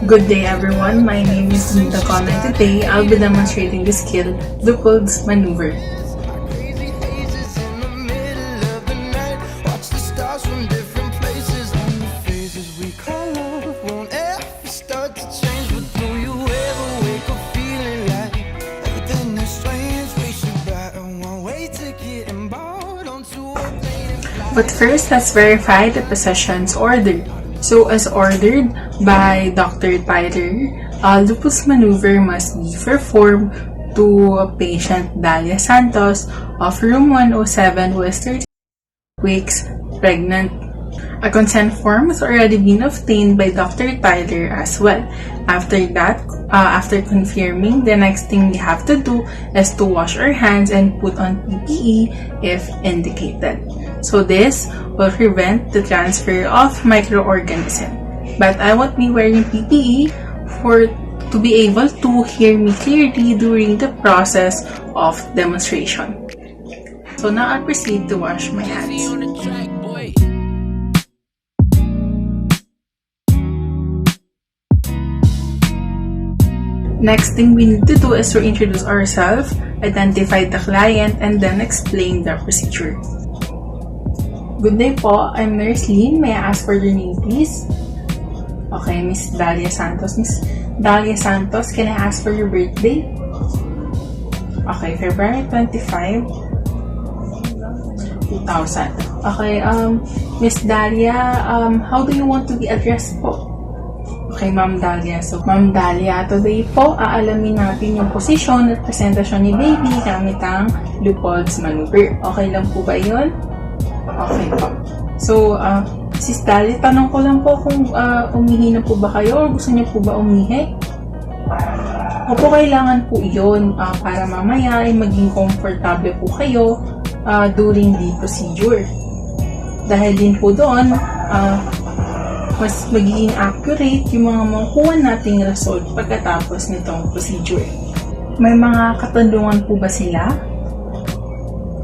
Good day everyone, my name is Nita Con and today I'll be demonstrating the skill Leopold's maneuver. But first, let's verify the possessions ordered. So as ordered by Dr. Tyler, Leopold's maneuver must be performed to patient Dalia Santos of room 107 who is 30 weeks pregnant. A consent form has already been obtained by Dr. Tyler as well. After that, after confirming, the next thing we have to do is to wash our hands and put on PPE if indicated. So this will prevent the transfer of microorganisms. But I won't be wearing PPE to be able to hear me clearly during the process of demonstration. So now I'll proceed to wash my hands. Next thing we need to do is to introduce ourselves, identify the client, and then explain the procedure. Good day po, I'm Nurse Lynn. May I ask for your name please? Okay, Miss Dalia Santos. Miss Dalia Santos, can I ask for your birthday? Okay, February 25, 2000. Okay, Miss Dalia, how do you want to be addressed po? Okay, Ma'am Dalia. So, Ma'am Dalia, today po, aalamin natin yung posisyon at presentasyon ni baby gamit ang Leopold's maneuver. Okay lang po ba yun? Okay po. So, Sis Dalia, tanong ko lang po kung umihi na po ba kayo o gusto niyo po ba umihi? Opo, kailangan po yun para mamaya ay maging comfortable po kayo during the procedure. Dahil din po doon, mas magiging accurate yung mga makuha nating result pagkatapos nitong procedure. May mga katanungan po ba sila?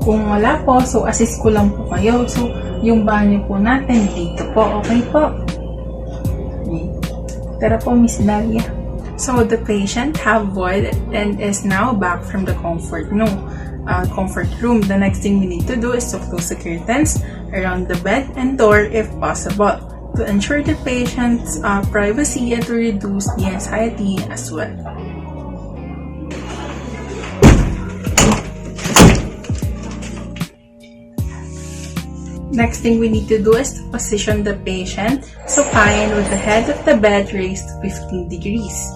Kung wala po, so assist ko lang po kayo. So, yung banyo po natin dito po. Okay po? Okay. Tara po, Miss Dalia. So, the patient have void and is now back from the comfort room. The next thing we need to do is to close the curtains around the bed and door if possible, to ensure the patient's privacy and to reduce the anxiety as well. Next thing we need to do is to position the patient supine with the head of the bed raised to 15 degrees.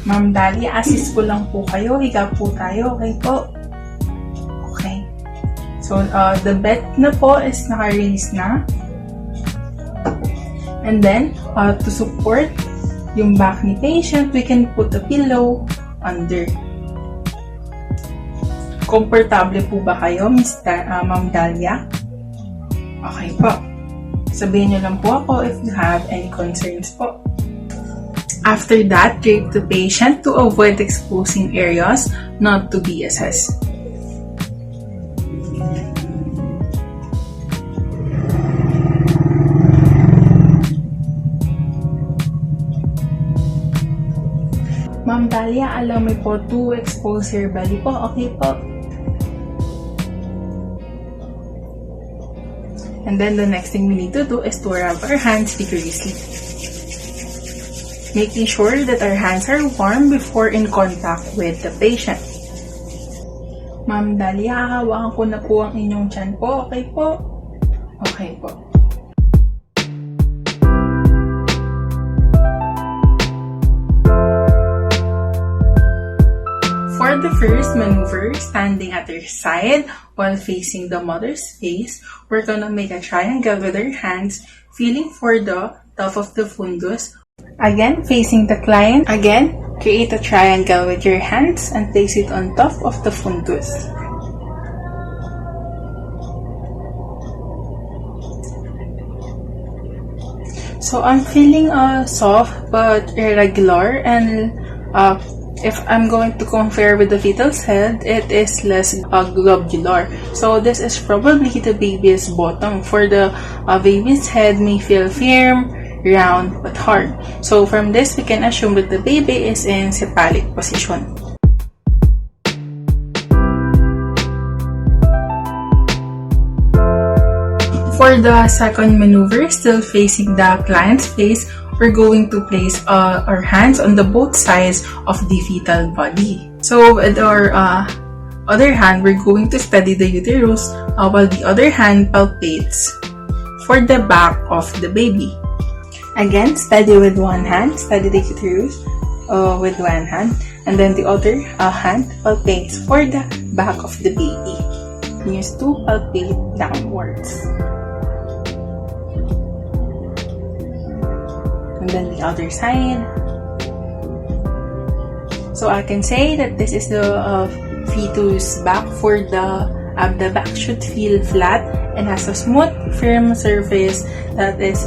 Ma'am Dalia, assist ko lang po kayo. Higa po tayo. Okay po? Okay. So, the bed na po is naka-raise na. And then, to support yung back ni patient, we can put a pillow under. Komportable po ba kayo, Ma'am Dalia? Okay po. Sabihin niyo lang po ako if you have any concerns po. After that, drape the patient to avoid exposing areas not to be assessed. Ma'am Dalia, allow me po to expose your belly po. Okay po. And then the next thing we need to do is to rub our hands vigorously, making sure that our hands are warm before in contact with the patient. Ma'am Dalia, hawakan ko na po ang inyong tiyan po. Okay po? Okay po. For the first maneuver, standing at her side while facing the mother's face, we're gonna make a triangle with our hands, feeling for the top of the fundus. Again, facing the client. Again, create a triangle with your hands and place it on top of the fundus. So I'm feeling soft but irregular, and if I'm going to compare with the fetal's head, it is less globular. So this is probably the baby's bottom. For the baby's head may feel firm, round but hard. So from this, we can assume that the baby is in cephalic position. For the second maneuver, still facing the client's face, we're going to place our hands on the both sides of the fetal body. So with our other hand, we're going to steady the uterus while the other hand palpates for the back of the baby. Again, steady with one hand, steady the uterus with one hand, and then the other hand palpates for the back of the baby. Use to palpate downwards. And then the other side. So I can say that this is the fetus back. For the back should feel flat and has a smooth, firm surface that is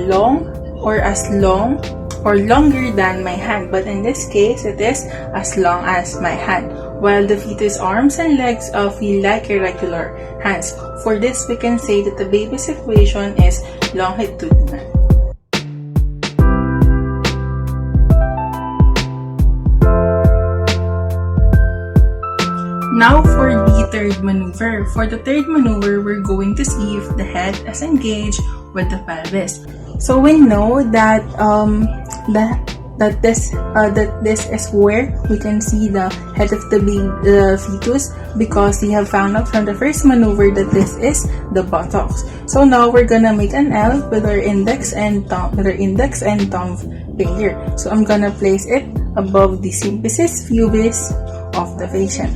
long or as long or longer than my hand. But in this case, it is as long as my hand. While the fetus arms and legs feel like irregular hands. For this, we can say that the baby's situation is longitudinal. Now for the third maneuver. For the third maneuver, we're going to see if the head is engaged with the pelvis. So we know that this is where we can see the head of the fetus, because we have found out from the first maneuver that this is the buttocks. So now we're gonna make an L with our index and thumb finger. So I'm gonna place it above the symphysis pubis of the patient.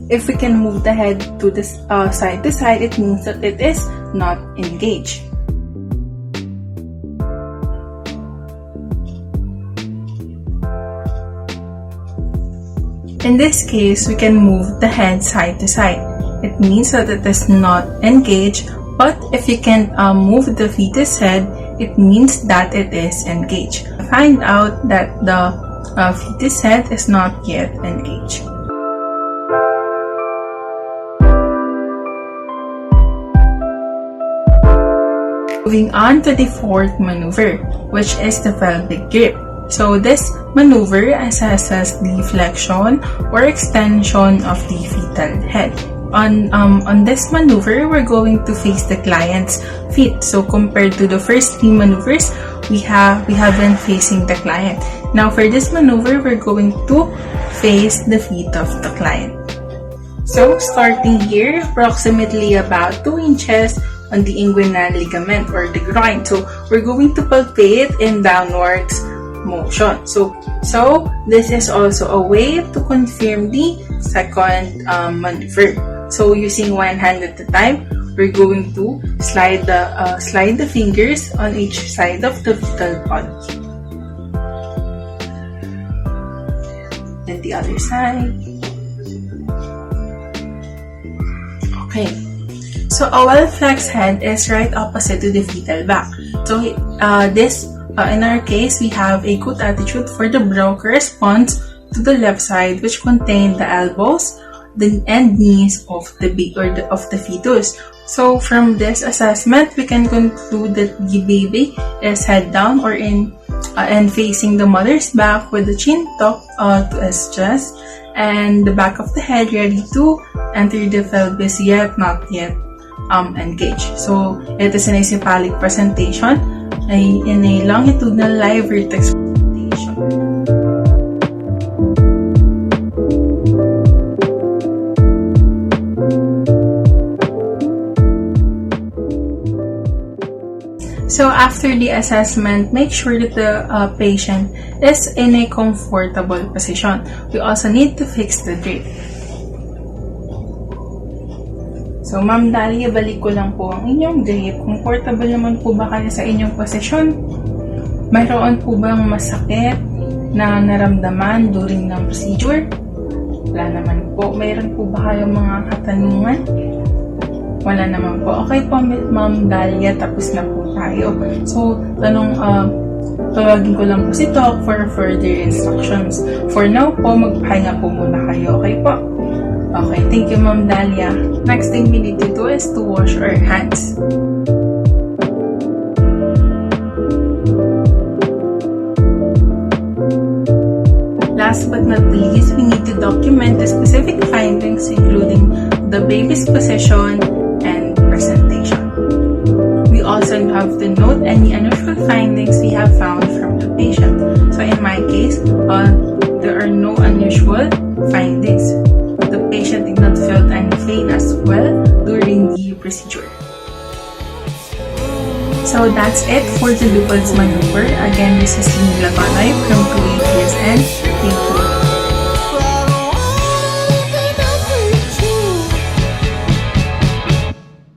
If we can move the head to this side to side, it means that it is not engaged. In this case, we can move the head side to side. It means that it is not engaged, but if you can move the fetus head, it means that it is engaged. Find out that the fetus head is not yet engaged. Moving on to the fourth maneuver, which is the pelvic grip. So this maneuver assesses the flexion or extension of the fetal head. On this maneuver, we're going to face the client's feet. So compared to the first three maneuvers, we have been facing the client. Now for this maneuver, we're going to face the feet of the client. So starting here, approximately about 2 inches on the inguinal ligament or the groin. So we're going to palpate in downwards motion. So this is also a way to confirm the second maneuver. So using one hand at a time, we're going to slide the fingers on each side of the fetal body. Then the other side. Okay. So a well-flexed head is right opposite to the fetal back. So in our case, we have a good attitude for the brow corresponds to the left side, which contain the elbows and knees of the fetus. So from this assessment, we can conclude that the baby is head down or and facing the mother's back with the chin tucked to his chest and the back of the head ready to enter the pelvis, yet not yet engaged. So it is an cephalic presentation in a longitudinal live vertex presentation. So after the assessment, make sure that the patient is in a comfortable position. We also need to fix the drape. So, Ma'am Dalia, balik ko lang po ang inyong drape. Comfortable naman po ba kayo sa inyong posisyon? Mayroon po bang masakit na naramdaman during ng procedure? Wala naman po. Mayroon po ba kayong mga katanungan? Wala naman po. Okay po, Ma'am Dalia, tapos na po tayo. So, tawagin ko lang po si Doc for further instructions. For now po, magpahinga po muna kayo. Okay po? Okay, thank you, Ma'am Dalia. Next thing we need to do is to wash our hands. not least, we need to document the specific findings including the baby's position and presentation. We also have to note any unusual findings we have found from the patient. So in my case, there are no unusual findings. The patient did not feel any pain as well during the procedure. So that's it for the Leopold's maneuver. Again, this is Leopold from 2APSN. Thank you.